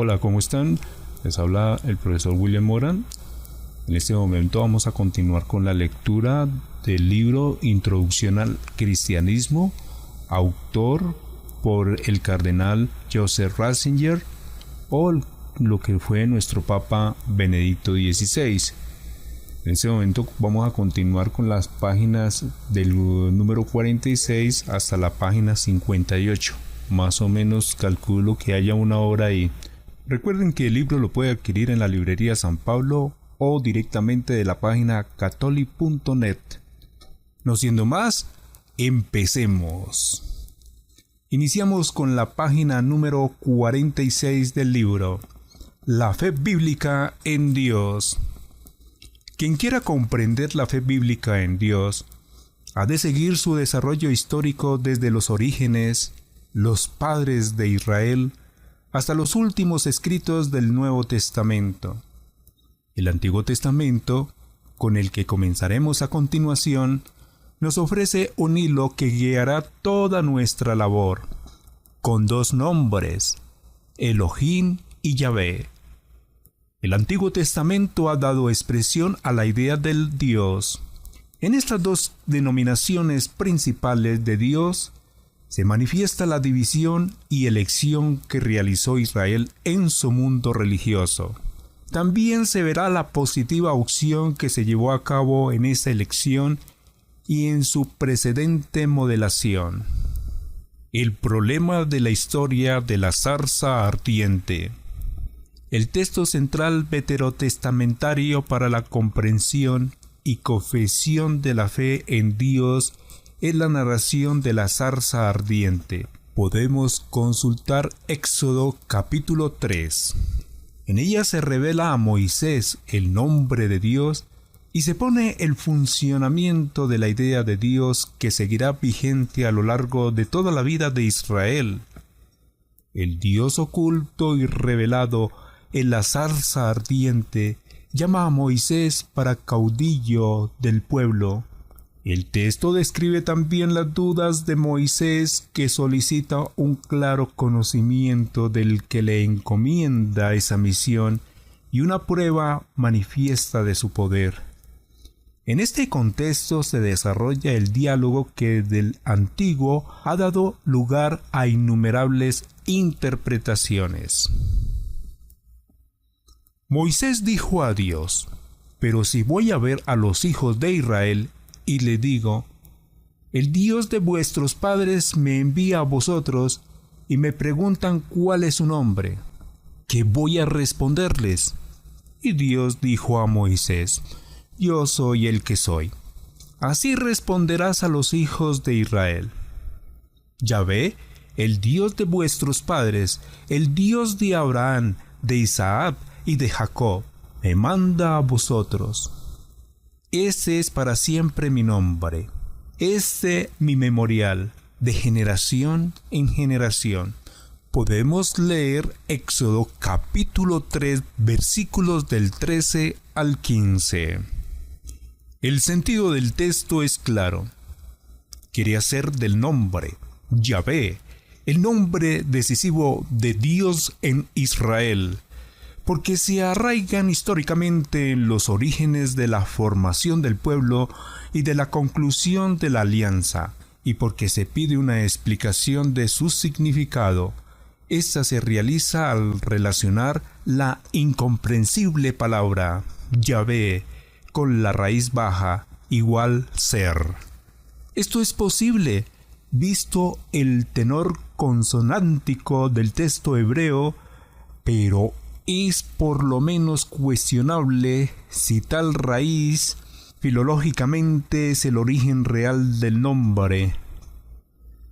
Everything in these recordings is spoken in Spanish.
Hola, ¿cómo están? Les habla el profesor William Moran. En este momento vamos a continuar con la lectura del libro Introducción al Cristianismo, autor por el cardenal Joseph Ratzinger, o lo que fue nuestro Papa Benedicto XVI. En este momento vamos a continuar con las páginas del número 46 hasta la página 58. Más o menos calculo que haya una hora ahí. Recuerden que el libro lo puede adquirir en la librería San Pablo o directamente de la página catholic.net. No siendo más, empecemos. Iniciamos con la página número 46 del libro, La fe bíblica en Dios. Quien quiera comprender la fe bíblica en Dios, ha de seguir su desarrollo histórico desde los orígenes, los padres de Israel, hasta los últimos escritos del Nuevo Testamento. El Antiguo Testamento, con el que comenzaremos a continuación, nos ofrece un hilo que guiará toda nuestra labor, con dos nombres, Elohim y Yahvé. El Antiguo Testamento ha dado expresión a la idea del Dios. En estas dos denominaciones principales de Dios se manifiesta la división y elección que realizó Israel en su mundo religioso. También se verá la positiva opción que se llevó a cabo en esa elección y en su precedente modelación. El problema de la historia de la zarza ardiente. El texto central veterotestamentario para la comprensión y confesión de la fe en Dios es la narración de la zarza ardiente. Podemos consultar Éxodo capítulo 3. En ella se revela a Moisés el nombre de Dios y se pone el funcionamiento de la idea de Dios que seguirá vigente a lo largo de toda la vida de Israel. El Dios oculto y revelado en la zarza ardiente llama a Moisés para caudillo del pueblo. El texto describe también las dudas de Moisés, que solicita un claro conocimiento del que le encomienda esa misión y una prueba manifiesta de su poder. En este contexto se desarrolla el diálogo que del Antiguo ha dado lugar a innumerables interpretaciones. Moisés dijo a Dios: «Pero si voy a ver a los hijos de Israel y le digo, el Dios de vuestros padres me envía a vosotros y me preguntan cuál es su nombre, ¿qué voy a responderles?». Y Dios dijo a Moisés: «Yo soy el que soy. Así responderás a los hijos de Israel. Yahvé, el Dios de vuestros padres, el Dios de Abraham, de Isaac y de Jacob, me manda a vosotros. Ese es para siempre mi nombre, este mi memorial, de generación en generación». Podemos leer Éxodo capítulo 3, versículos del 13 al 15. El sentido del texto es claro. Quiere hacer del nombre Yahvé el nombre decisivo de Dios en Israel, porque se arraigan históricamente en los orígenes de la formación del pueblo y de la conclusión de la alianza, y porque se pide una explicación de su significado. Esta se realiza al relacionar la incomprensible palabra Yahvé con la raíz baja igual ser. Esto es posible, visto el tenor consonántico del texto hebreo, pero es por lo menos cuestionable si tal raíz filológicamente es el origen real del nombre.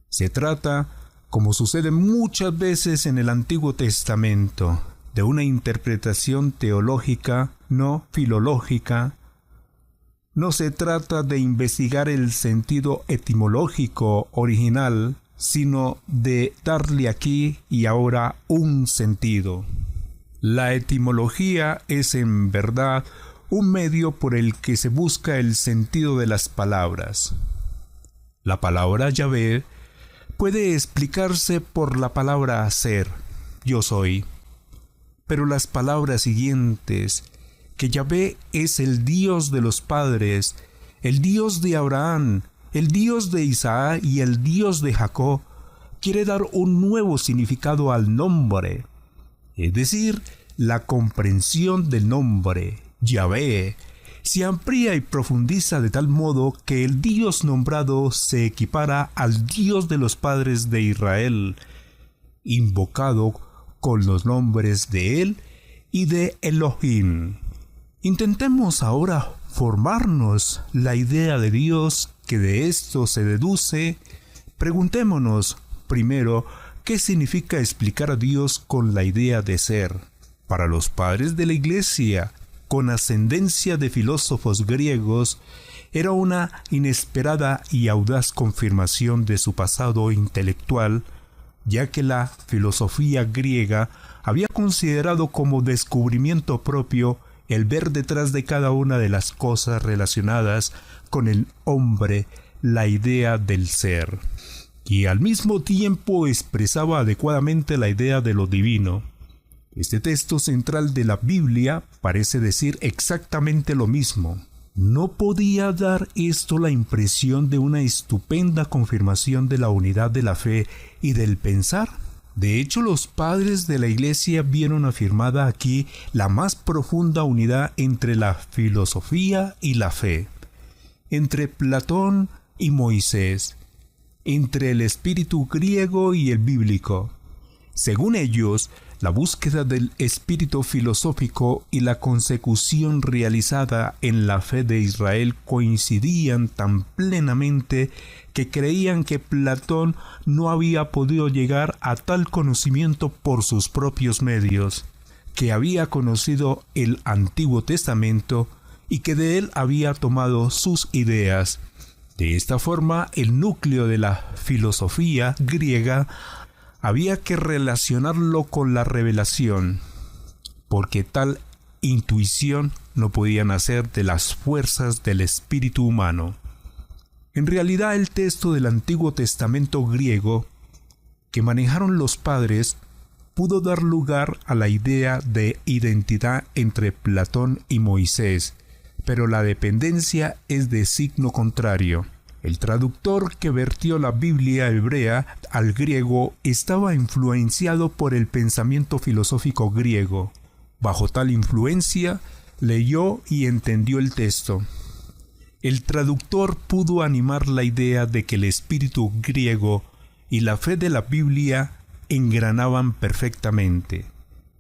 Se trata, como sucede muchas veces en el Antiguo Testamento, de una interpretación teológica, no filológica. No se trata de investigar el sentido etimológico original, sino de darle aquí y ahora un sentido. La etimología es en verdad un medio por el que se busca el sentido de las palabras. La palabra Yahvé puede explicarse por la palabra ser, yo soy. Pero las palabras siguientes, que Yahvé es el Dios de los padres, el Dios de Abraham, el Dios de Isaac y el Dios de Jacob, quiere dar un nuevo significado al nombre, es decir, la comprensión del nombre, Yahvé, se amplía y profundiza de tal modo que el Dios nombrado se equipara al Dios de los padres de Israel, invocado con los nombres de Él y de Elohim. Intentemos ahora formarnos la idea de Dios que de esto se deduce. Preguntémonos primero qué significa explicar a Dios con la idea de ser. Para los padres de la Iglesia, con ascendencia de filósofos griegos, era una inesperada y audaz confirmación de su pasado intelectual, ya que la filosofía griega había considerado como descubrimiento propio el ver detrás de cada una de las cosas relacionadas con el hombre la idea del ser, y al mismo tiempo expresaba adecuadamente la idea de lo divino. Este texto central de la Biblia parece decir exactamente lo mismo. ¿No podía dar esto la impresión de una estupenda confirmación de la unidad de la fe y del pensar? De hecho, los padres de la Iglesia vieron afirmada aquí la más profunda unidad entre la filosofía y la fe, entre Platón y Moisés, entre el espíritu griego y el bíblico. Según ellos, la búsqueda del espíritu filosófico y la consecución realizada en la fe de Israel coincidían tan plenamente que creían que Platón no había podido llegar a tal conocimiento por sus propios medios, que había conocido el Antiguo Testamento y que de él había tomado sus ideas. De esta forma, el núcleo de la filosofía griega había que relacionarlo con la revelación, porque tal intuición no podía nacer de las fuerzas del espíritu humano. En realidad, el texto del Antiguo Testamento griego que manejaron los padres pudo dar lugar a la idea de identidad entre Platón y Moisés, pero la dependencia es de signo contrario. El traductor que vertió la Biblia hebrea al griego estaba influenciado por el pensamiento filosófico griego. Bajo tal influencia, leyó y entendió el texto. El traductor pudo animar la idea de que el espíritu griego y la fe de la Biblia engranaban perfectamente.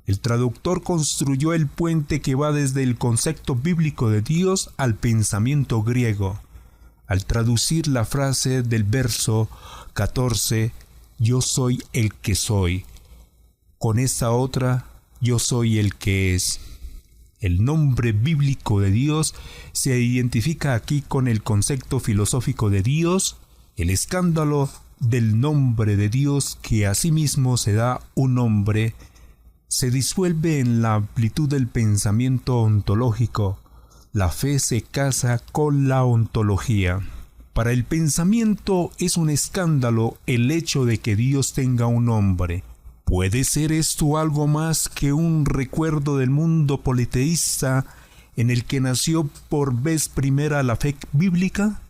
El traductor construyó el puente que va desde el concepto bíblico de Dios al pensamiento griego. Al traducir la frase del verso 14, yo soy el que soy, con esta otra, yo soy el que es. El nombre bíblico de Dios se identifica aquí con el concepto filosófico de Dios, el escándalo del nombre de Dios que asimismo se da un nombre, se disuelve en la amplitud del pensamiento ontológico. La fe se casa con la ontología. Para el pensamiento es un escándalo el hecho de que Dios tenga un nombre. ¿Puede ser esto algo más que un recuerdo del mundo politeísta en el que nació por vez primera la fe bíblica?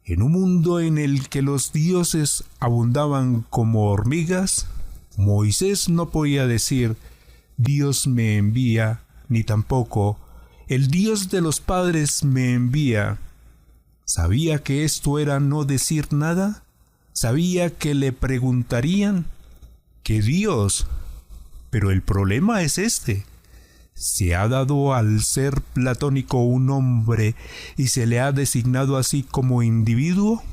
En un mundo en el que los dioses abundaban como hormigas, Moisés no podía decir Dios me envía, ni tampoco el Dios de los padres me envía. ¿Sabía que esto era no decir nada? ¿Sabía que le preguntarían? ¿Qué Dios? Pero el problema es este. Se ha dado al ser platónico un nombre y se le ha designado así como individuo.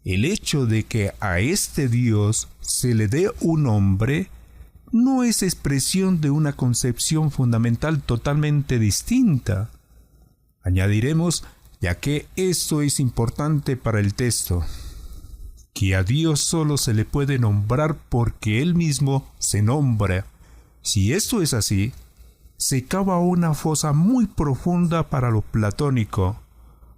El hecho de que a este Dios se le dé un nombre no es expresión de una concepción fundamental totalmente distinta. Añadiremos, ya que esto es importante para el texto, que a Dios solo se le puede nombrar porque Él mismo se nombra. Si esto es así, se cava una fosa muy profunda para lo platónico,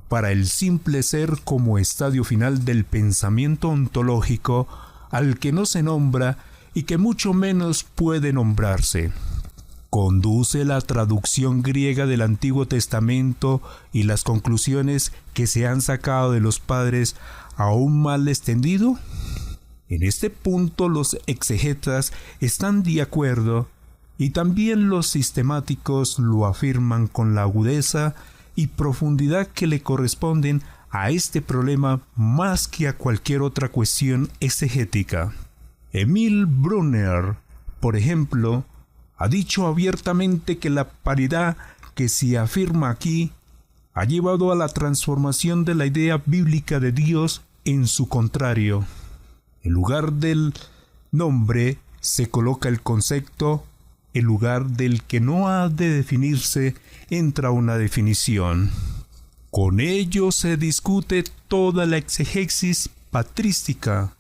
para el simple ser como estadio final del pensamiento ontológico al que no se nombra y que mucho menos puede nombrarse. ¿Conduce la traducción griega del Antiguo Testamento y las conclusiones que se han sacado de los padres a un mal extendido? En este punto los exegetas están de acuerdo y también los sistemáticos lo afirman con la agudeza y profundidad que le corresponden a este problema más que a cualquier otra cuestión exegética. Emil Brunner, por ejemplo, ha dicho abiertamente que la paridad que se afirma aquí ha llevado a la transformación de la idea bíblica de Dios en su contrario. En lugar del nombre se coloca el concepto, en lugar del que no ha de definirse entra una definición. Con ello se discute toda la exegesis patrística,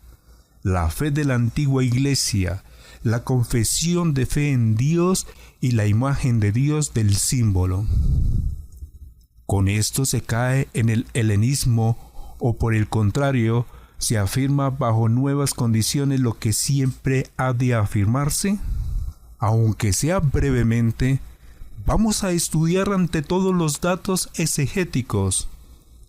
la fe de la antigua Iglesia, la confesión de fe en Dios y la imagen de Dios del símbolo. Con esto se cae en el helenismo o por el contrario, se afirma bajo nuevas condiciones lo que siempre ha de afirmarse. Aunque sea brevemente, vamos a estudiar ante todo los datos exegéticos.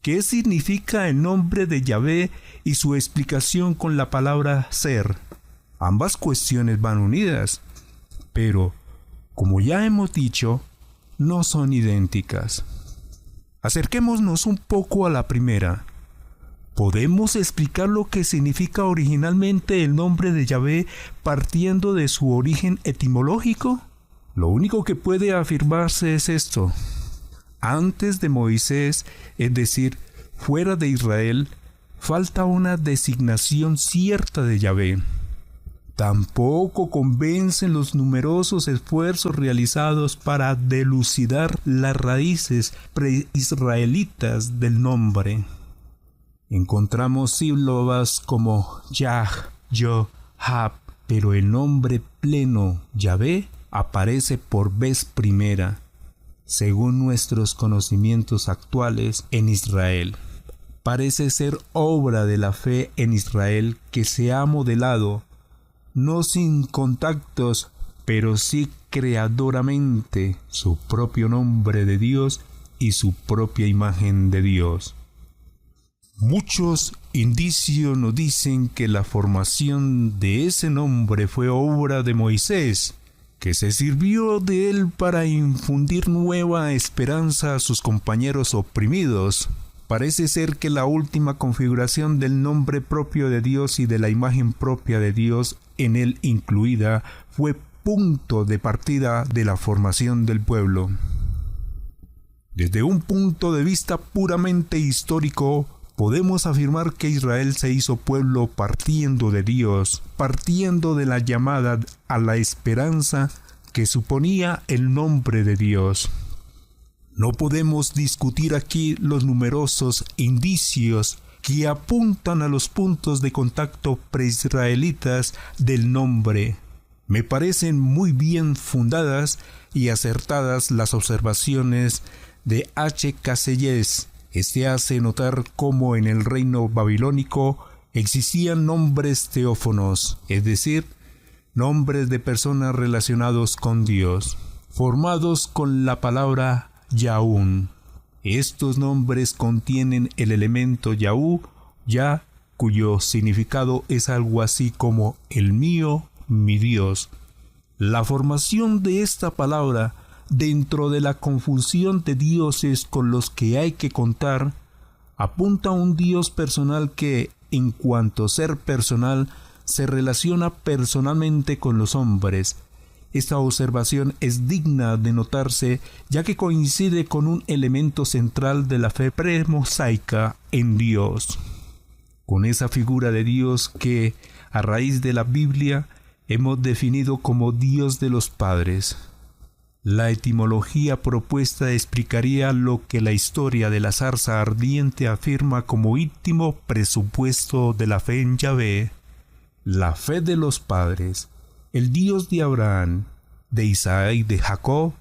¿Qué significa el nombre de Yahvé y su explicación con la palabra ser? Ambas cuestiones van unidas, pero, como ya hemos dicho, no son idénticas. Acerquémonos un poco a la primera. ¿Podemos explicar lo que significa originalmente el nombre de Yahvé partiendo de su origen etimológico? Lo único que puede afirmarse es esto. Antes de Moisés, es decir, fuera de Israel, falta una designación cierta de Yahvé. Tampoco convencen los numerosos esfuerzos realizados para dilucidar las raíces preisraelitas del nombre. Encontramos sílabas como Yah, Yo, Hab, pero el nombre pleno Yahvé aparece por vez primera, según nuestros conocimientos actuales, en Israel. Parece ser obra de la fe en Israel que se ha modelado, no sin contactos, pero sí creadoramente, su propio nombre de Dios y su propia imagen de Dios. Muchos indicios nos dicen que la formación de ese nombre fue obra de Moisés, que se sirvió de él para infundir nueva esperanza a sus compañeros oprimidos. Parece ser que la última configuración del nombre propio de Dios y de la imagen propia de Dios en él incluida fue punto de partida de la formación del pueblo. Desde un punto de vista puramente histórico, podemos afirmar que Israel se hizo pueblo partiendo de Dios, partiendo de la llamada a la esperanza que suponía el nombre de Dios. No podemos discutir aquí los numerosos indicios que apuntan a los puntos de contacto preisraelitas del nombre. Me parecen muy bien fundadas y acertadas las observaciones de H. Casellas. Este hace notar cómo en el reino babilónico existían nombres teófonos, es decir, nombres de personas relacionados con Dios, formados con la palabra Yahún. Estos nombres contienen el elemento Yahú, Yah, cuyo significado es algo así como el mío, mi Dios. La formación de esta palabra dentro de la confusión de dioses con los que hay que contar, apunta a un Dios personal que, en cuanto ser personal, se relaciona personalmente con los hombres. Esta observación es digna de notarse, ya que coincide con un elemento central de la fe premosaica en Dios, con esa figura de Dios que, a raíz de la Biblia, hemos definido como Dios de los padres. La etimología propuesta explicaría lo que la historia de la zarza ardiente afirma como íntimo presupuesto de la fe en Yahvé, la fe de los padres, el Dios de Abraham, de Isaac y de Jacob.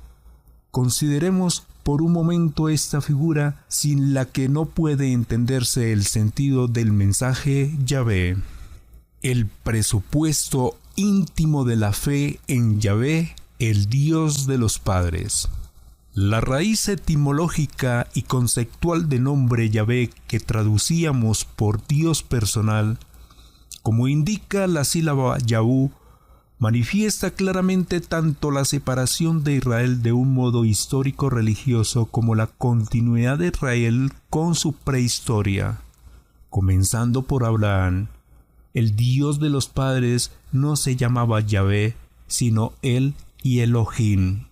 Consideremos por un momento esta figura sin la que no puede entenderse el sentido del mensaje Yahvé. El presupuesto íntimo de la fe en Yahvé el Dios de los padres. La raíz etimológica y conceptual del nombre Yahvé, que traducíamos por Dios personal, como indica la sílaba Yahú, manifiesta claramente tanto la separación de Israel de un modo histórico religioso como la continuidad de Israel con su prehistoria. Comenzando por Abraham, el Dios de los padres no se llamaba Yahvé, sino El y Elohim.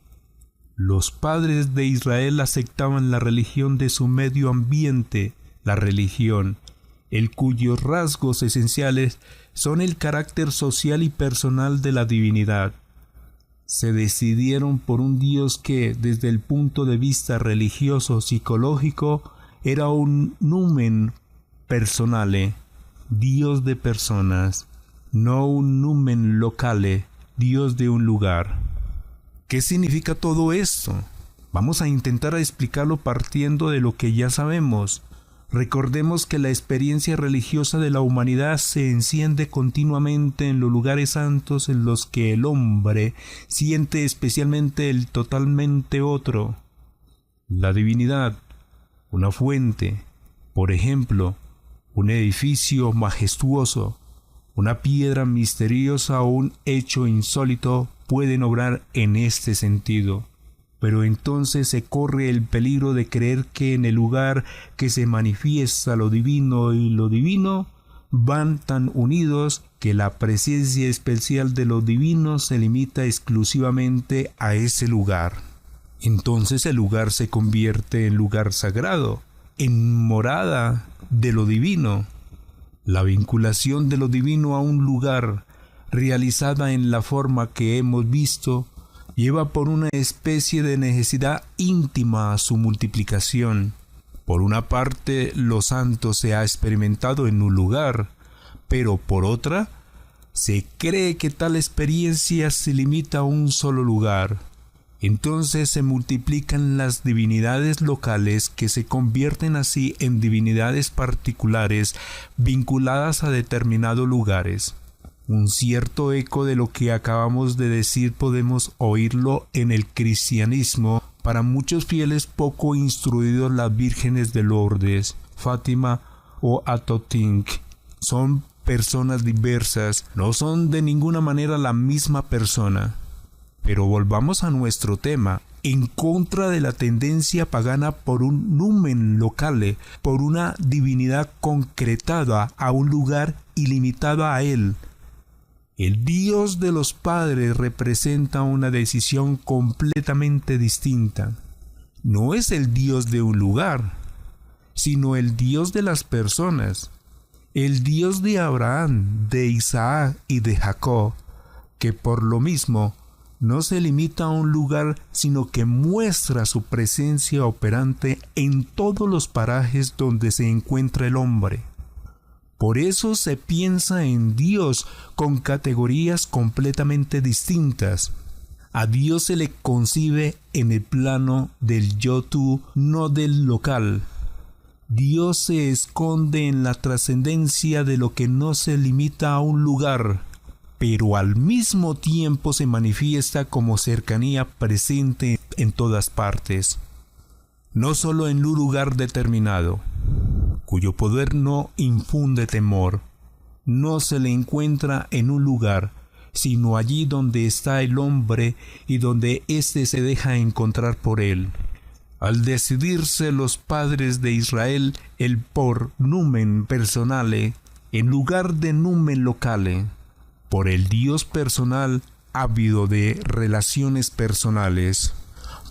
Los padres de Israel aceptaban la religión de su medio ambiente, la religión, el cuyos rasgos esenciales son el carácter social y personal de la divinidad. Se decidieron por un Dios que, desde el punto de vista religioso-psicológico, era un numen personale, Dios de personas, no un numen locale, Dios de un lugar. ¿Qué significa todo esto? Vamos a intentar explicarlo partiendo de lo que ya sabemos. Recordemos que la experiencia religiosa de la humanidad se enciende continuamente en los lugares santos en los que el hombre siente especialmente el totalmente otro. La divinidad, una fuente, por ejemplo, un edificio majestuoso, una piedra misteriosa o un hecho insólito pueden obrar en este sentido. Pero entonces se corre el peligro de creer que en el lugar que se manifiesta lo divino y lo divino van tan unidos que la presencia especial de lo divino se limita exclusivamente a ese lugar. Entonces el lugar se convierte en lugar sagrado, en morada de lo divino. La vinculación de lo divino a un lugar, realizada en la forma que hemos visto, lleva por una especie de necesidad íntima a su multiplicación. Por una parte, lo santo se ha experimentado en un lugar, pero por otra, se cree que tal experiencia se limita a un solo lugar. Entonces se multiplican las divinidades locales que se convierten así en divinidades particulares vinculadas a determinados lugares. Un cierto eco de lo que acabamos de decir podemos oírlo en el cristianismo. Para muchos fieles poco instruidos, las vírgenes de Lourdes, Fátima o Atotink son personas diversas, no son de ninguna manera la misma persona. Pero volvamos a nuestro tema. En contra de la tendencia pagana por un numen locale, por una divinidad concretada a un lugar y limitada a él, el Dios de los padres representa una decisión completamente distinta. No es el Dios de un lugar, sino el Dios de las personas, el Dios de Abraham, de Isaac y de Jacob, que por lo mismo no se limita a un lugar, sino que muestra su presencia operante en todos los parajes donde se encuentra el hombre. Por eso se piensa en Dios con categorías completamente distintas. A Dios se le concibe en el plano del yo-tú, no del local. Dios se esconde en la trascendencia de lo que no se limita a un lugar, pero al mismo tiempo se manifiesta como cercanía presente en todas partes, no solo en un lugar determinado, cuyo poder no infunde temor. No se le encuentra en un lugar, sino allí donde está el hombre y donde éste se deja encontrar por él. Al decidirse los padres de Israel el por numen personale en lugar de numen locale, por el Dios personal ávido de relaciones personales,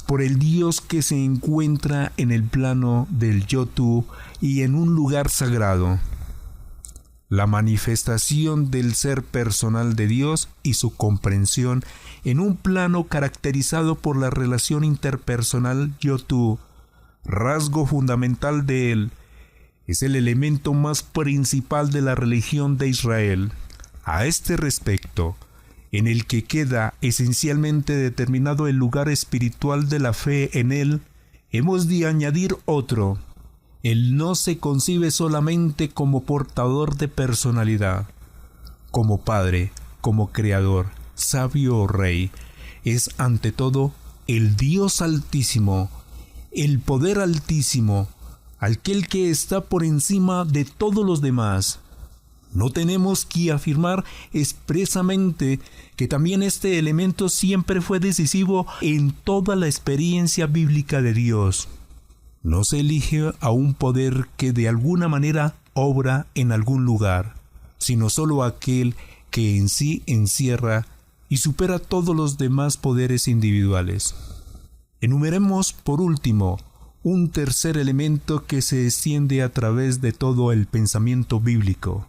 por el Dios que se encuentra en el plano del yo-tú y en un lugar sagrado, la manifestación del ser personal de Dios y su comprensión en un plano caracterizado por la relación interpersonal yo-tú, rasgo fundamental de él, es el elemento más principal de la religión de Israel. A este respecto, en el que queda esencialmente determinado el lugar espiritual de la fe en él, hemos de añadir otro. Él no se concibe solamente como portador de personalidad, como padre, como creador, sabio o rey. es ante todo el Dios Altísimo, el poder altísimo, aquel que está por encima de todos los demás. No tenemos que afirmar expresamente que también este elemento siempre fue decisivo en toda la experiencia bíblica de Dios. No se elige a un poder que de alguna manera obra en algún lugar, sino solo aquel que en sí encierra y supera todos los demás poderes individuales. Enumeremos por último un tercer elemento que se extiende a través de todo el pensamiento bíblico.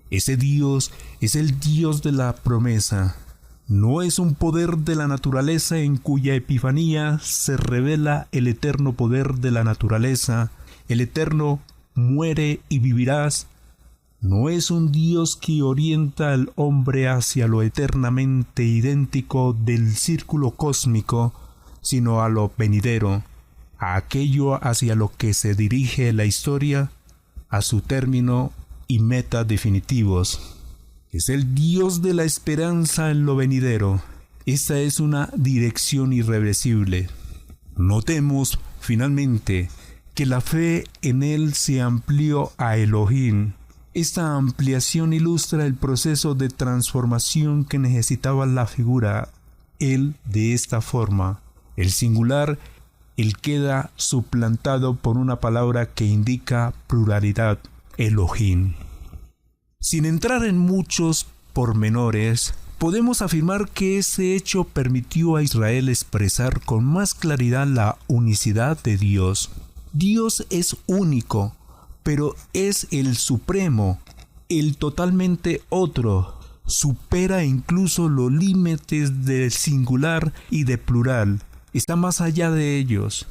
Ese Dios es el Dios de la promesa. No es un poder de la naturaleza en cuya epifanía se revela el eterno poder de la naturaleza, el eterno muere y vivirás. No es un Dios que orienta al hombre hacia lo eternamente idéntico del círculo cósmico, sino a lo venidero, a aquello hacia lo que se dirige la historia, a su término y meta definitivos. Es el Dios de la esperanza en lo venidero. Esta es una dirección irreversible. Notemos, finalmente, que la fe en Él se amplió a Elohim. Esta ampliación ilustra el proceso de transformación que necesitaba la figura. Él, de esta forma, el singular, Él queda suplantado por una palabra que indica pluralidad, Elohim. Sin entrar en muchos pormenores, podemos afirmar que ese hecho permitió a Israel expresar con más claridad la unicidad de Dios. Dios es único, pero es el supremo, el totalmente otro. Supera incluso los límites del singular y de plural. Está más allá de ellos.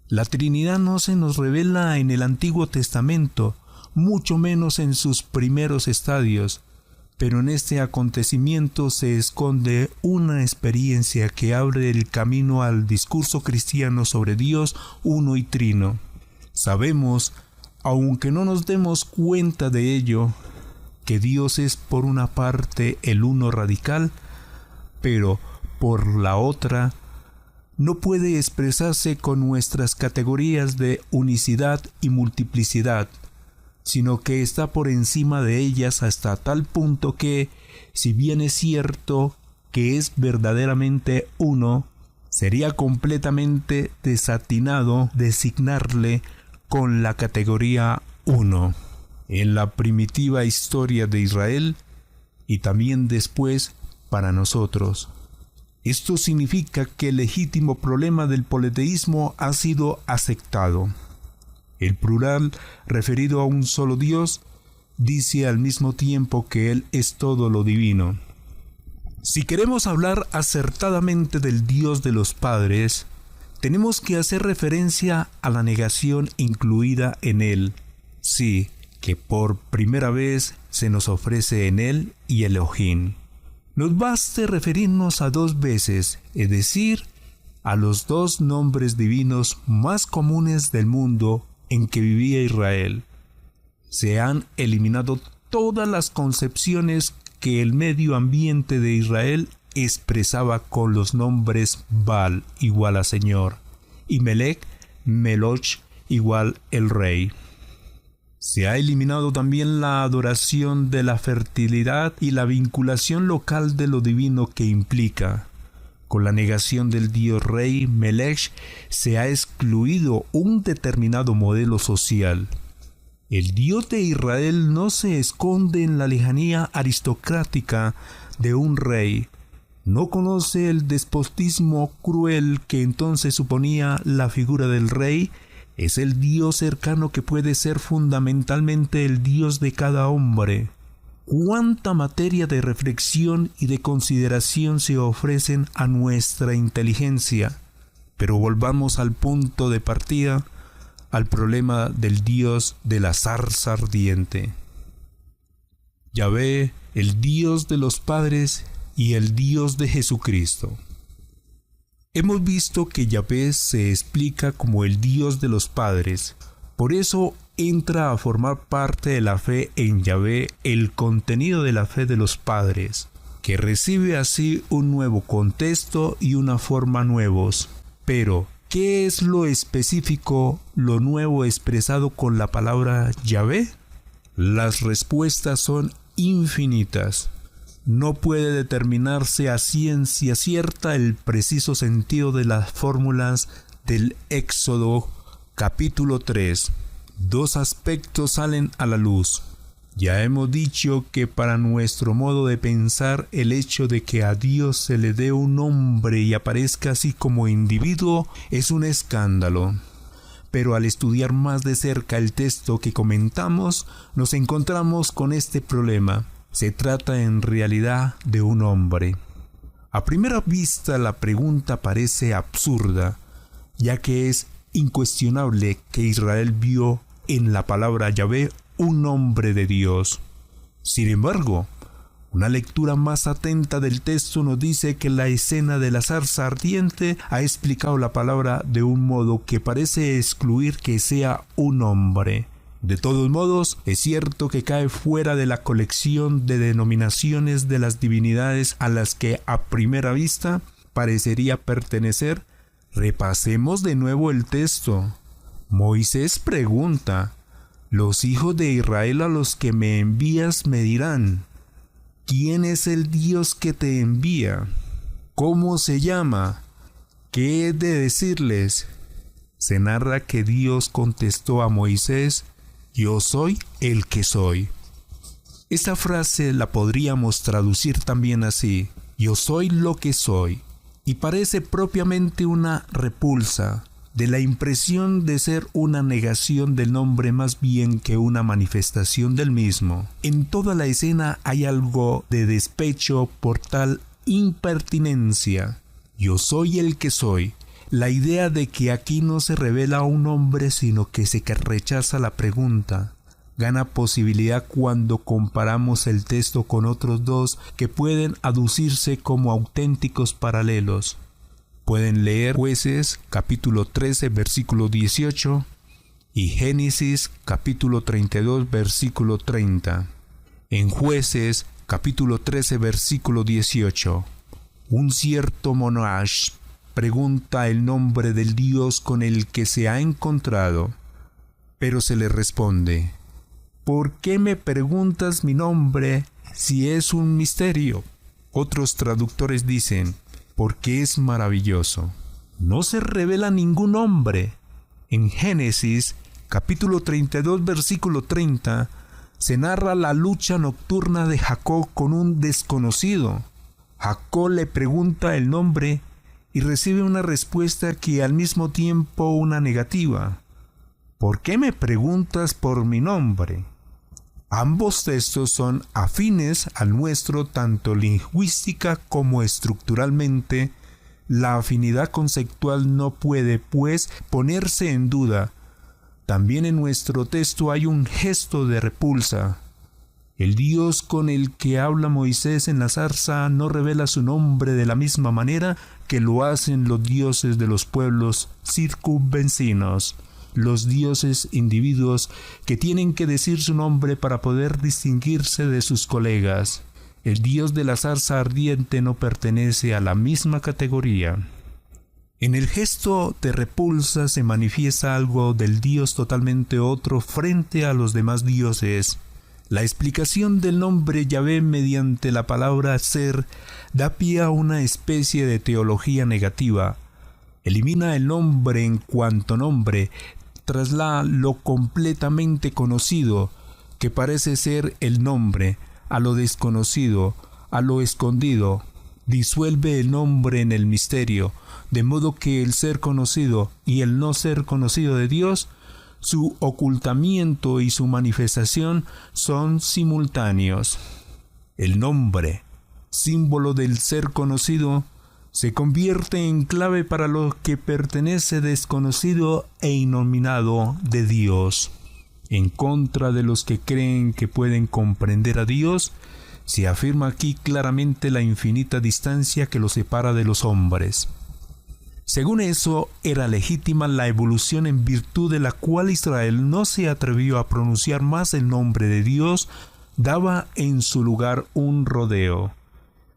La Trinidad no se nos revela en el Antiguo Testamento, mucho menos en sus primeros estadios, pero en este acontecimiento se esconde una experiencia que abre el camino al discurso cristiano sobre Dios uno y trino. Sabemos, aunque no nos demos cuenta de ello, que Dios es por una parte el uno radical, pero por la otra no puede expresarse con nuestras categorías de unicidad y multiplicidad, sino que está por encima de ellas hasta tal punto que, si bien es cierto que es verdaderamente uno, sería completamente desatinado designarle con la categoría uno. En la primitiva historia de Israel y también después para nosotros. Esto significa que el legítimo problema del politeísmo ha sido aceptado. El plural, referido a un solo Dios, dice al mismo tiempo que Él es todo lo divino. Si queremos hablar acertadamente del Dios de los padres, tenemos que hacer referencia a la negación incluida en Él. Sí, que por primera vez se nos ofrece en Él y Elohim. Nos baste referirnos a dos veces, es decir, a los dos nombres divinos más comunes del mundo en que vivía Israel. Se han eliminado todas las concepciones que el medio ambiente de Israel expresaba con los nombres Baal igual a Señor y Melech, Meloch igual el Rey. Se ha eliminado también la adoración de la fertilidad y la vinculación local de lo divino que implica. Con la negación del dios rey Melech se ha excluido un determinado modelo social. El Dios de Israel no se esconde en la lejanía aristocrática de un rey. No conoce el despotismo cruel que entonces suponía la figura del rey. Es el Dios cercano que puede ser fundamentalmente el Dios de cada hombre. Cuánta materia de reflexión y de consideración se ofrecen a nuestra inteligencia. Pero volvamos al punto de partida, al problema del Dios de la zarza ardiente. Yahvé, el Dios de los padres y el Dios de Jesucristo. Hemos visto que Yahvé se explica como el Dios de los padres. Por eso entra a formar parte de la fe en Yahvé el contenido de la fe de los padres, que recibe así un nuevo contexto y una forma nuevos. Pero, ¿qué es lo específico, lo nuevo expresado con la palabra Yahvé? Las respuestas son infinitas. No puede determinarse a ciencia cierta el preciso sentido de las fórmulas del Éxodo capítulo 3. Dos aspectos salen a la luz. Ya hemos dicho que para nuestro modo de pensar, el hecho de que a Dios se le dé un nombre y aparezca así como individuo es un escándalo. Pero al estudiar más de cerca el texto que comentamos, nos encontramos con este problema. Se trata en realidad de un hombre. A primera vista la pregunta parece absurda, ya que es incuestionable que Israel vio en la palabra Yahvé un nombre de Dios. Sin embargo, una lectura más atenta del texto nos dice que la escena de la zarza ardiente ha explicado la palabra de un modo que parece excluir que sea un hombre. De todos modos, es cierto que cae fuera de la colección de denominaciones de las divinidades a las que a primera vista parecería pertenecer. Repasemos de nuevo el texto. Moisés pregunta: los hijos de Israel a los que me envías me dirán: ¿quién es el Dios que te envía? ¿Cómo se llama? ¿Qué he de decirles? Se narra que Dios contestó a Moisés: yo soy el que soy. Esta frase la podríamos traducir también así: yo soy lo que soy. Y parece propiamente una repulsa de la impresión de ser una negación del nombre más bien que una manifestación del mismo. En toda la escena hay algo de despecho por tal impertinencia. Yo soy el que soy. La idea de que aquí no se revela a un hombre sino que se rechaza la pregunta gana posibilidad cuando comparamos el texto con otros dos que pueden aducirse como auténticos paralelos. Pueden leer Jueces capítulo 13 versículo 18 y Génesis capítulo 32 versículo 30. En Jueces capítulo 13 versículo 18, un cierto Monash pregunta el nombre del Dios con el que se ha encontrado, pero se le responde: ¿por qué me preguntas mi nombre si es un misterio? Otros traductores dicen: porque es maravilloso. No se revela ningún nombre. En Génesis capítulo 32 versículo 30 se narra la lucha nocturna de Jacob con un desconocido. Jacob le pregunta el nombre y recibe una respuesta que al mismo tiempo una negativa. ¿Por qué me preguntas por mi nombre? Ambos textos son afines al nuestro tanto lingüística como estructuralmente. La afinidad conceptual no puede, pues, ponerse en duda. También en nuestro texto hay un gesto de repulsa. El Dios con el que habla Moisés en la zarza no revela su nombre de la misma manera que lo hacen los dioses de los pueblos circunvecinos. Los dioses individuos que tienen que decir su nombre para poder distinguirse de sus colegas. El Dios de la zarza ardiente no pertenece a la misma categoría. En el gesto de repulsa se manifiesta algo del Dios totalmente otro frente a los demás dioses. La explicación del nombre Yahvé mediante la palabra ser da pie a una especie de teología negativa. Elimina el nombre en cuanto nombre, traslada lo completamente conocido, que parece ser el nombre, a lo desconocido, a lo escondido. Disuelve el nombre en el misterio, de modo que el ser conocido y el no ser conocido de Dios, su ocultamiento y su manifestación son simultáneos. El nombre, símbolo del ser conocido, se convierte en clave para lo que pertenece desconocido e innominado de Dios. En contra de los que creen que pueden comprender a Dios, se afirma aquí claramente la infinita distancia que lo separa de los hombres. Según eso, era legítima la evolución en virtud de la cual Israel no se atrevió a pronunciar más el nombre de Dios, daba en su lugar un rodeo.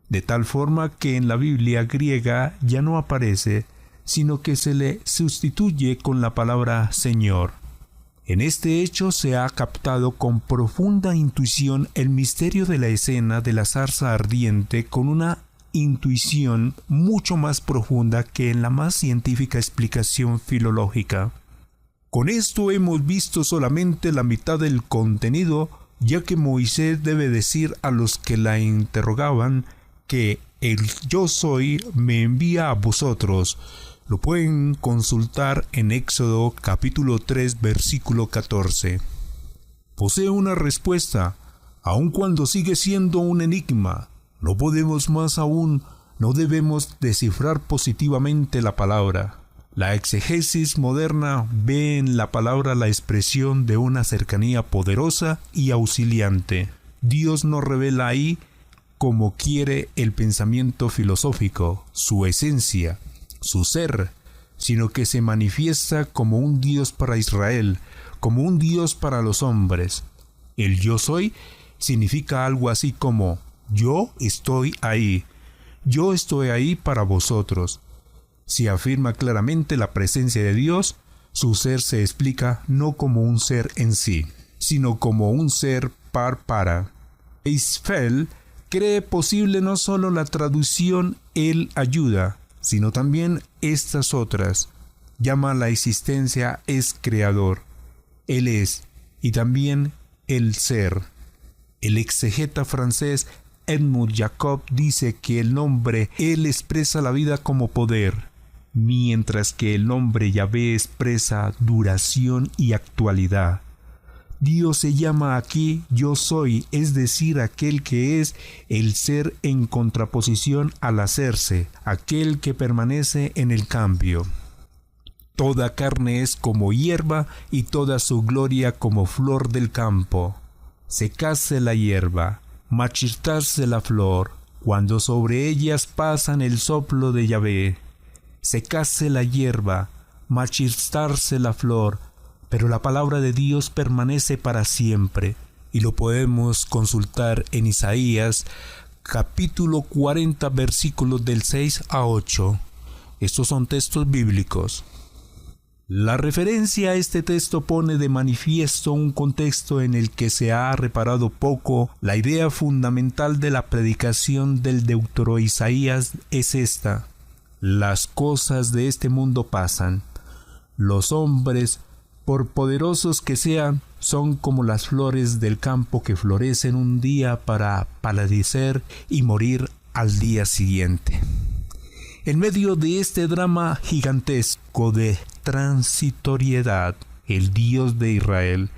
de tal forma que en la Biblia griega ya no aparece, sino que se le sustituye con la palabra Señor. En este hecho se ha captado con profunda intuición el misterio de la escena de la zarza ardiente, con una intuición mucho más profunda que en la más científica explicación filológica. Con esto hemos visto solamente la mitad del contenido, ya que Moisés debe decir a los que la interrogaban que el yo soy me envía a vosotros. Lo pueden consultar en Éxodo capítulo 3 versículo 14. Posee una respuesta, aun cuando sigue siendo un enigma. No podemos más aún, no debemos descifrar positivamente la palabra. La exegesis moderna ve en la palabra la expresión de una cercanía poderosa y auxiliante. Dios nos revela ahí como quiere el pensamiento filosófico, su esencia, su ser, sino que se manifiesta como un Dios para Israel, como un Dios para los hombres. El yo soy significa algo así como yo estoy ahí para vosotros. Si afirma claramente la presencia de Dios, su ser se explica no como un ser en sí, sino como un ser para. Eisfeld cree posible no solo la traducción Él ayuda, sino también estas otras. Llama la existencia es creador, Él es, y también el ser. El exegeta francés Edmund Jacob dice que el nombre Él expresa la vida como poder, mientras que el nombre Yahvé expresa duración y actualidad. Dios se llama aquí yo soy, es decir, aquel que es el ser en contraposición al hacerse, aquel que permanece en el cambio. Toda carne es como hierba y toda su gloria como flor del campo. Secase la hierba, marchitarse la flor, cuando sobre ellas pasan el soplo de Yahvé. Secase la hierba, marchitarse la flor, pero la palabra de Dios permanece para siempre, y lo podemos consultar en Isaías, capítulo 40, versículos del 6 a 8. Estos son textos bíblicos. La referencia a este texto pone de manifiesto un contexto en el que se ha reparado poco. La idea fundamental de la predicación del deutero Isaías es esta: las cosas de este mundo pasan. Los hombres, por poderosos que sean, son como las flores del campo que florecen un día para palidecer y morir al día siguiente. En medio de este drama gigantesco de transitoriedad, el Dios de Israel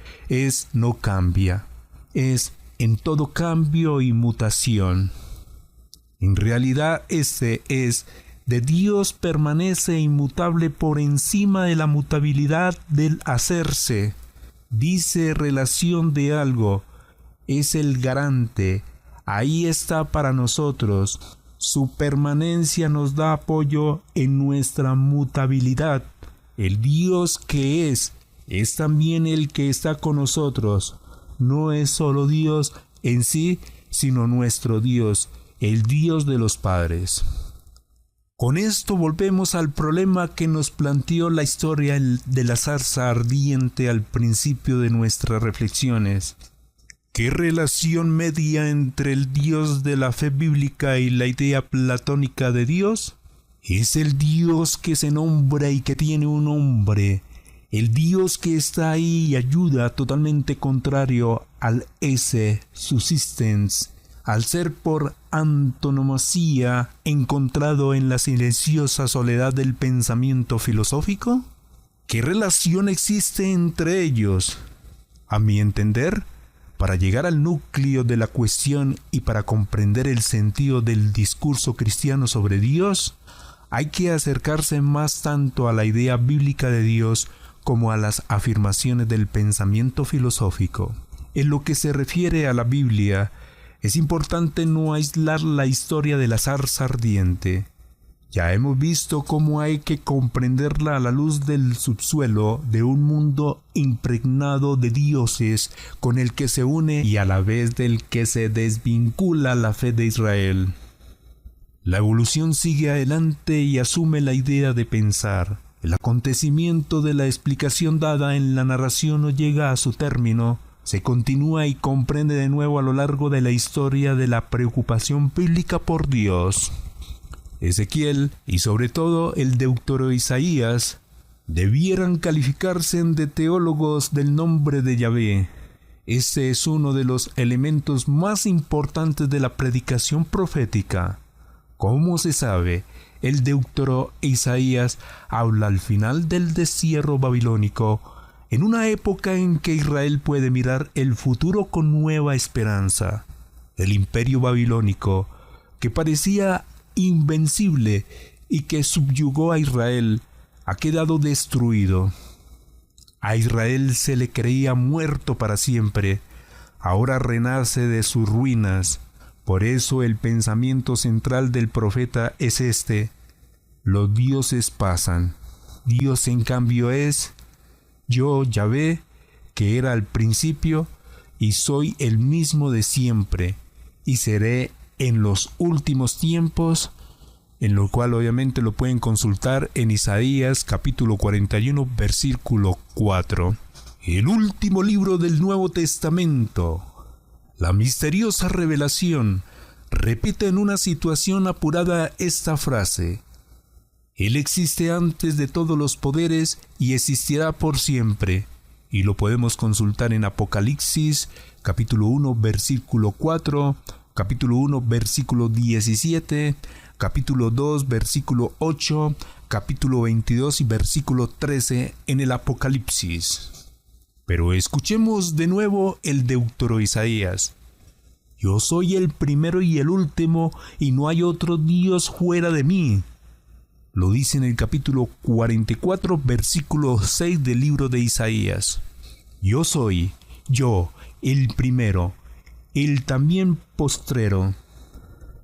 no cambia, es en todo cambio y mutación. En realidad de Dios permanece inmutable por encima de la mutabilidad del hacerse. Dice relación de algo, es el garante, ahí está para nosotros. Su permanencia nos da apoyo en nuestra mutabilidad. El Dios que es también el que está con nosotros. No es solo Dios en sí, sino nuestro Dios, el Dios de los padres. Con esto volvemos al problema que nos planteó la historia de la zarza ardiente al principio de nuestras reflexiones. ¿Qué relación media entre el Dios de la fe bíblica y la idea platónica de Dios? Es el Dios que se nombra y que tiene un nombre, el Dios que está ahí y ayuda, totalmente contrario al esse subsistens, al ser por antonomasia encontrado en la silenciosa soledad del pensamiento filosófico. ¿Qué relación existe entre ellos? A mi entender, para llegar al núcleo de la cuestión y para comprender el sentido del discurso cristiano sobre Dios, hay que acercarse más tanto a la idea bíblica de Dios como a las afirmaciones del pensamiento filosófico. En lo que se refiere a la Biblia, es importante no aislar la historia de la zarza ardiente. Ya hemos visto cómo hay que comprenderla a la luz del subsuelo de un mundo impregnado de dioses con el que se une y a la vez del que se desvincula la fe de Israel. La evolución sigue adelante y asume la idea de pensar. El acontecimiento de la explicación dada en la narración no llega a su término, se continúa y comprende de nuevo a lo largo de la historia de la preocupación bíblica por Dios. Ezequiel y sobre todo el Deutero Isaías debieran calificarse de teólogos del nombre de Yahvé. Este es uno de los elementos más importantes de la predicación profética. Como se sabe, el Deutero Isaías habla al final del destierro babilónico, en una época en que Israel puede mirar el futuro con nueva esperanza. El imperio babilónico, que parecía invencible y que subyugó a Israel, ha quedado destruido. A Israel se le creía muerto para siempre, ahora renace de sus ruinas. Por eso el pensamiento central del profeta es este: los dioses pasan, Dios en cambio es yo, Yahvé, que era al principio y soy el mismo de siempre, y seré en los últimos tiempos, en lo cual obviamente lo pueden consultar en Isaías capítulo 41 versículo 4. El último libro del Nuevo Testamento. La misteriosa revelación repite en una situación apurada esta frase: Él existe antes de todos los poderes y existirá por siempre. Y lo podemos consultar en Apocalipsis, capítulo 1, versículo 4, capítulo 1, versículo 17, capítulo 2, versículo 8, capítulo 22 y versículo 13 en el Apocalipsis. Pero escuchemos de nuevo el Deutero Isaías. Yo soy el primero y el último, y no hay otro Dios fuera de mí. Lo dice en el capítulo 44, versículo 6 del libro de Isaías. Yo soy, yo, el primero, el también postrero.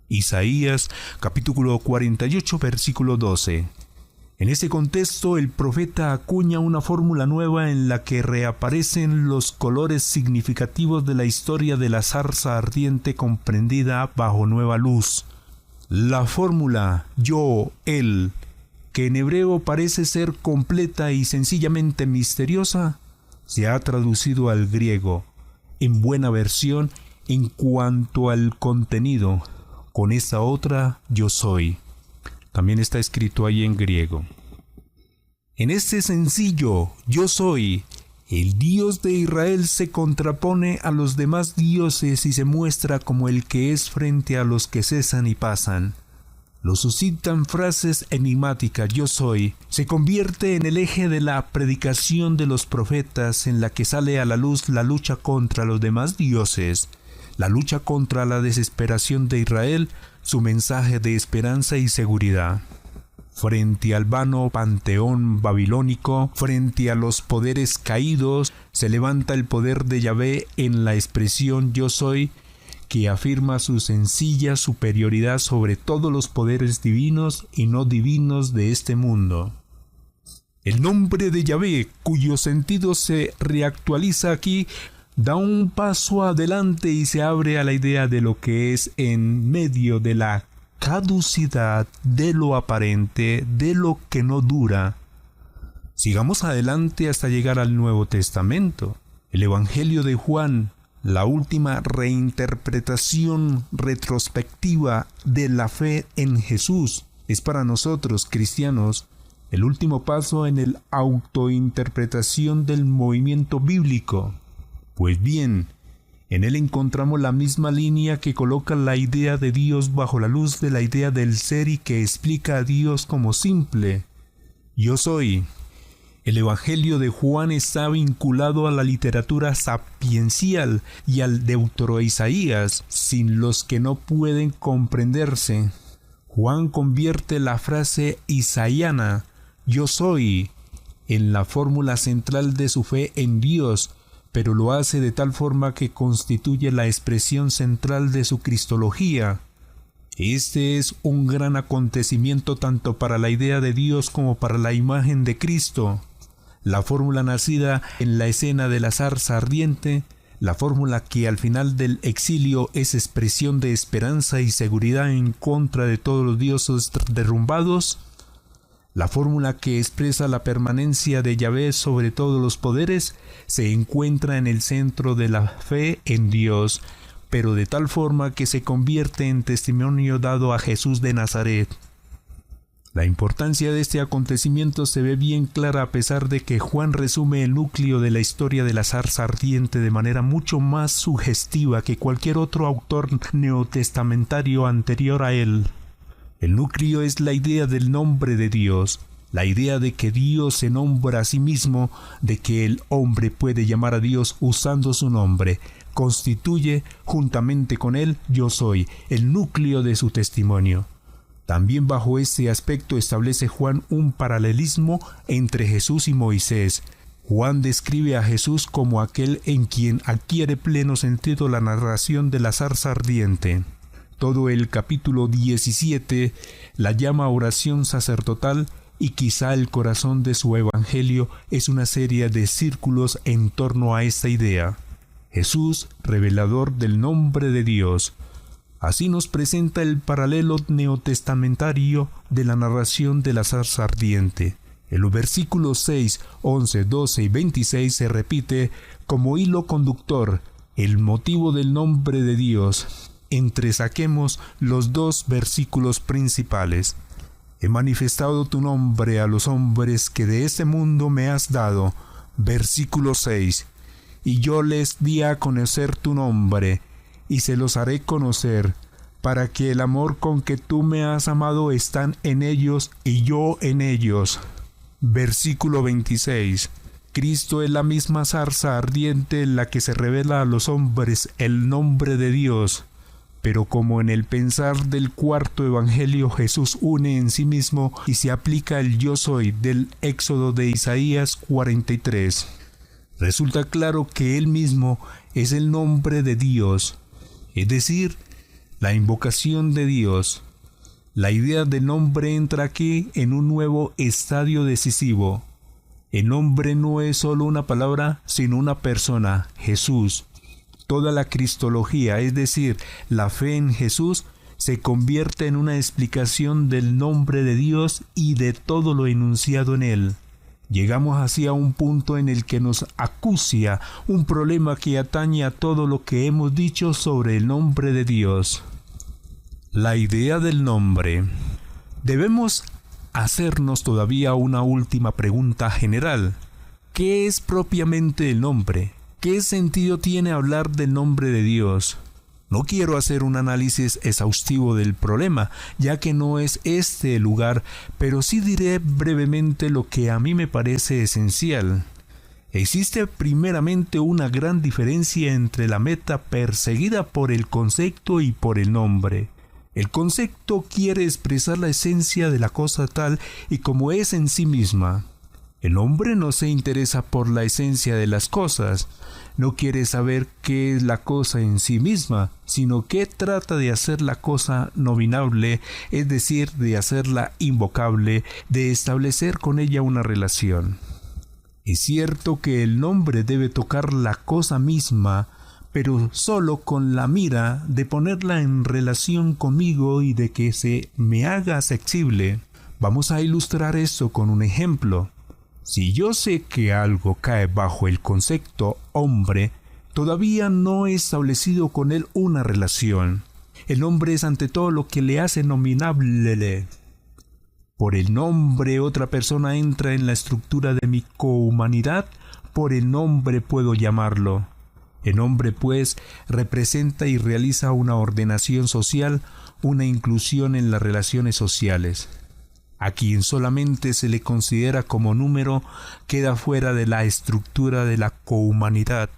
Isaías, capítulo 48, versículo 12. En ese contexto, el profeta acuña una fórmula nueva en la que reaparecen los colores significativos de la historia de la zarza ardiente comprendida bajo nueva luz. La fórmula yo, él, que en hebreo parece ser completa y sencillamente misteriosa, se ha traducido al griego, en buena versión en cuanto al contenido, con esta otra yo soy. También está escrito ahí en griego. En este sencillo yo soy, el Dios de Israel se contrapone a los demás dioses y se muestra como el que es frente a los que cesan y pasan. Lo suscitan frases enigmáticas, yo soy, se convierte en el eje de la predicación de los profetas, en la que sale a la luz la lucha contra los demás dioses, la lucha contra la desesperación de Israel, su mensaje de esperanza y seguridad. Frente al vano panteón babilónico, frente a los poderes caídos, se levanta el poder de Yahvé en la expresión yo soy, que afirma su sencilla superioridad sobre todos los poderes divinos y no divinos de este mundo. El nombre de Yahvé, cuyo sentido se reactualiza aquí, da un paso adelante y se abre a la idea de lo que es en medio de la caducidad, de lo aparente, de lo que no dura. Sigamos adelante hasta llegar al Nuevo Testamento. El Evangelio de Juan, la última reinterpretación retrospectiva de la fe en Jesús, es para nosotros cristianos el último paso en la autointerpretación del movimiento bíblico. Pues bien, en él encontramos la misma línea que coloca la idea de Dios bajo la luz de la idea del ser y que explica a Dios como simple. Yo soy. El Evangelio de Juan está vinculado a la literatura sapiencial y al Deutero Isaías, sin los que no pueden comprenderse. Juan convierte la frase isaiana, yo soy, en la fórmula central de su fe en Dios, pero lo hace de tal forma que constituye la expresión central de su cristología. Este es un gran acontecimiento tanto para la idea de Dios como para la imagen de Cristo. La fórmula nacida en la escena de la zarza ardiente la fórmula que al final del exilio es expresión de esperanza y seguridad en contra de todos los dioses derrumbados, la fórmula que expresa la permanencia de Yahvé sobre todos los poderes, se encuentra en el centro de la fe en Dios, pero de tal forma que se convierte en testimonio dado a Jesús de Nazaret. La importancia de este acontecimiento se ve bien clara a pesar de que Juan resume el núcleo de la historia de la zarza ardiente de manera mucho más sugestiva que cualquier otro autor neotestamentario anterior a él. El núcleo es la idea del nombre de Dios, la idea de que Dios se nombra a sí mismo, de que el hombre puede llamar a Dios usando su nombre, constituye, juntamente con él, yo soy, el núcleo de su testimonio. También bajo este aspecto establece Juan un paralelismo entre Jesús y Moisés. Juan describe a Jesús como aquel en quien adquiere pleno sentido la narración de la zarza ardiente. Todo el capítulo 17 la llama oración sacerdotal y quizá el corazón de su evangelio es una serie de círculos en torno a esta idea. Jesús, revelador del nombre de Dios. Así nos presenta el paralelo neotestamentario de la narración de la zarza ardiente. En los versículos 6, 11, 12 y 26 se repite como hilo conductor el motivo del nombre de Dios. Entresaquemos los dos versículos principales. He manifestado tu nombre a los hombres que de este mundo me has dado. Versículo 6. Y yo les di a conocer tu nombre, y se los haré conocer, para que el amor con que tú me has amado están en ellos y yo en ellos. Versículo 26. Cristo es la misma zarza ardiente en la que se revela a los hombres el nombre de Dios. Pero como en el pensar del cuarto evangelio Jesús une en sí mismo y se aplica el yo soy del Éxodo de Isaías 43. Resulta claro que él mismo es el nombre de Dios, es decir, la invocación de Dios. La idea del nombre entra aquí en un nuevo estadio decisivo. El nombre no es solo una palabra, sino una persona, Jesús. Toda la cristología, es decir, la fe en Jesús, se convierte en una explicación del nombre de Dios y de todo lo enunciado en él. Llegamos así a un punto en el que nos acucia un problema que atañe a todo lo que hemos dicho sobre el nombre de Dios. La idea del nombre. Debemos hacernos todavía una última pregunta general. ¿Qué es propiamente el nombre? ¿Qué sentido tiene hablar del nombre de Dios? No quiero hacer un análisis exhaustivo del problema, ya que no es este el lugar, pero sí diré brevemente lo que a mí me parece esencial. Existe primeramente una gran diferencia entre la meta perseguida por el concepto y por el nombre. El concepto quiere expresar la esencia de la cosa tal y como es en sí misma. El hombre no se interesa por la esencia de las cosas, no quiere saber qué es la cosa en sí misma, sino que trata de hacer la cosa nominable, es decir, de hacerla invocable, de establecer con ella una relación. Es cierto que el nombre debe tocar la cosa misma, pero solo con la mira de ponerla en relación conmigo y de que se me haga accesible. Vamos a ilustrar esto con un ejemplo. Si yo sé que algo cae bajo el concepto hombre, todavía no he establecido con él una relación. El nombre es ante todo lo que le hace nominable. Por el nombre otra persona entra en la estructura de mi cohumanidad, por el nombre puedo llamarlo. El nombre, pues, representa y realiza una ordenación social, una inclusión en las relaciones sociales. A quien solamente se le considera como número queda fuera de la estructura de la cohumanidad.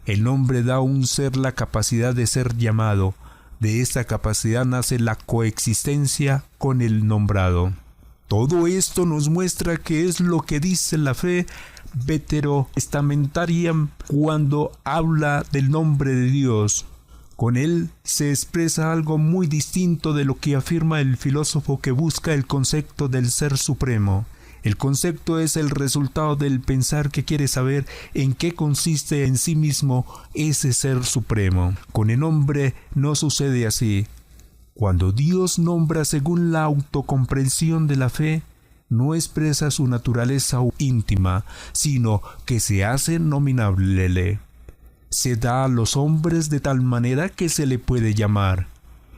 El nombre da a un ser la capacidad de ser llamado. De esta capacidad nace la coexistencia con el nombrado. Todo esto nos muestra qué es lo que dice la fe veterotestamentaria cuando habla del nombre de Dios. Con él se expresa algo muy distinto de lo que afirma el filósofo que busca el concepto del ser supremo. El concepto es el resultado del pensar que quiere saber en qué consiste en sí mismo ese ser supremo. Con el hombre no sucede así. Cuando Dios nombra según la autocomprensión de la fe, no expresa su naturaleza íntima, sino que se hace nominable. Se da a los hombres de tal manera que se le puede llamar,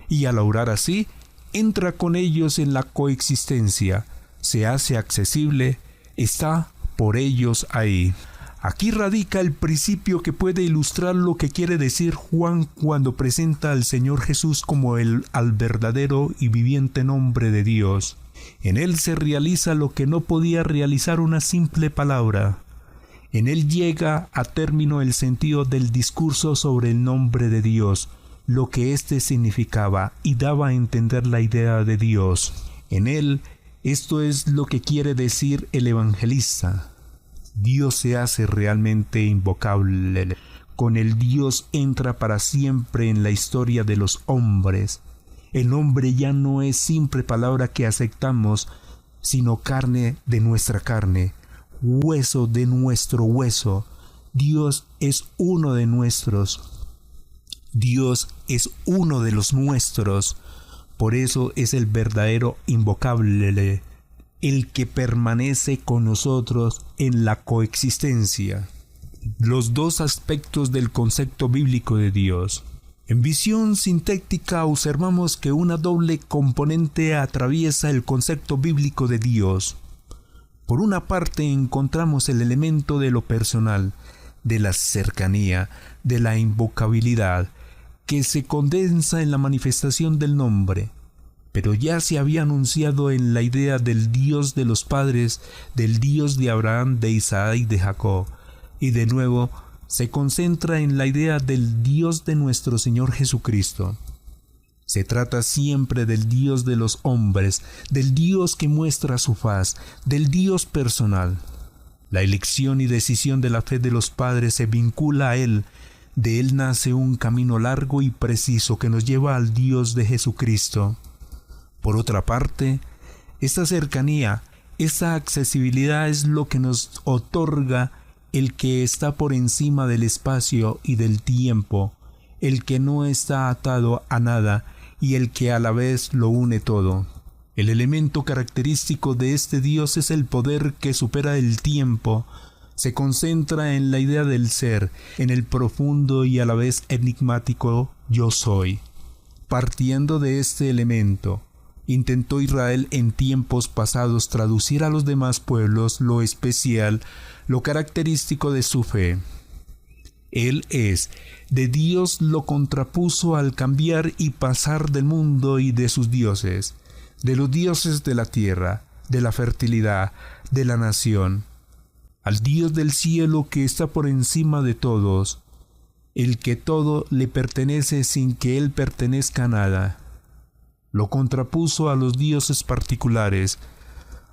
y al orar así, entra con ellos en la coexistencia, se hace accesible, está por ellos ahí. Aquí radica el principio que puede ilustrar lo que quiere decir Juan cuando presenta al Señor Jesús como al verdadero y viviente nombre de Dios. En él se realiza lo que no podía realizar una simple palabra. En él llega a término el sentido del discurso sobre el nombre de Dios, lo que éste significaba y daba a entender la idea de Dios. En él, esto es lo que quiere decir el evangelista. Dios se hace realmente invocable. Con el Dios entra para siempre en la historia de los hombres. El hombre ya no es simple palabra que aceptamos, sino carne de nuestra carne, hueso de nuestro hueso. Dios es uno de nosotros. Dios es uno de los nuestros. Por eso es el verdadero invocable, el que permanece con nosotros en la coexistencia. Los dos aspectos del concepto bíblico de Dios. En visión sintética observamos que una doble componente atraviesa el concepto bíblico de Dios. Por una parte encontramos el elemento de lo personal, de la cercanía, de la invocabilidad, que se condensa en la manifestación del nombre. Pero ya se había anunciado en la idea del Dios de los padres, del Dios de Abraham, de Isaac y de Jacob, y de nuevo se concentra en la idea del Dios de nuestro Señor Jesucristo. Se trata siempre del Dios de los hombres, del Dios que muestra su faz, del Dios personal. La elección y decisión de la fe de los padres se vincula a Él. De Él nace un camino largo y preciso que nos lleva al Dios de Jesucristo. Por otra parte, esta cercanía, esta accesibilidad es lo que nos otorga el que está por encima del espacio y del tiempo, el que no está atado a nada y el que a la vez lo une todo. El elemento característico de este Dios es el poder que supera el tiempo. Se concentra en la idea del ser, en el profundo y a la vez enigmático yo soy. Partiendo de este elemento, intentó Israel en tiempos pasados traducir a los demás pueblos lo especial, lo característico de su fe. Él es, de Dios lo contrapuso al cambiar y pasar del mundo y de sus dioses, de los dioses de la tierra, de la fertilidad, de la nación, al Dios del cielo que está por encima de todos, el que todo le pertenece sin que él pertenezca a nada. Lo contrapuso a los dioses particulares.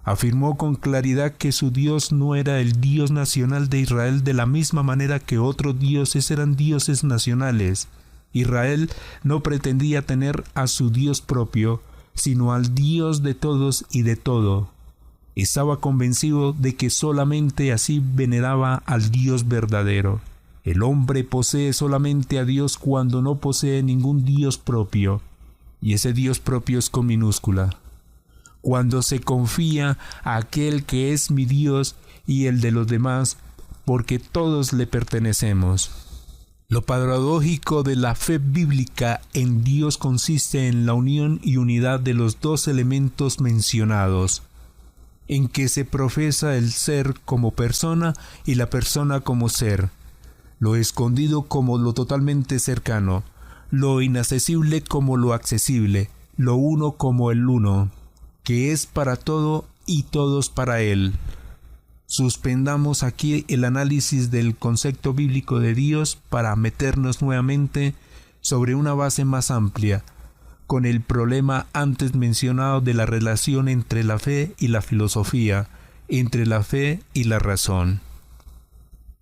Afirmó con claridad que su Dios no era el Dios nacional de Israel de la misma manera que otros dioses eran dioses nacionales. Israel no pretendía tener a su Dios propio, sino al Dios de todos y de todo. Estaba convencido de que solamente así veneraba al Dios verdadero. El hombre posee solamente a Dios cuando no posee ningún Dios propio. Y ese Dios propio es con minúscula. Cuando se confía a aquel que es mi Dios y el de los demás, porque todos le pertenecemos. Lo paradójico de la fe bíblica en Dios consiste en la unión y unidad de los dos elementos mencionados, en que se profesa el ser como persona y la persona como ser, lo escondido como lo totalmente cercano, lo inaccesible como lo accesible, lo uno como el uno, que es para todo y todos para él. Suspendamos aquí el análisis del concepto bíblico de Dios para meternos nuevamente sobre una base más amplia, con el problema antes mencionado de la relación entre la fe y la filosofía, entre la fe y la razón.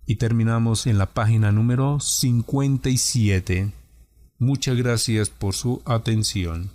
Y terminamos en la página número 57. Muchas gracias por su atención.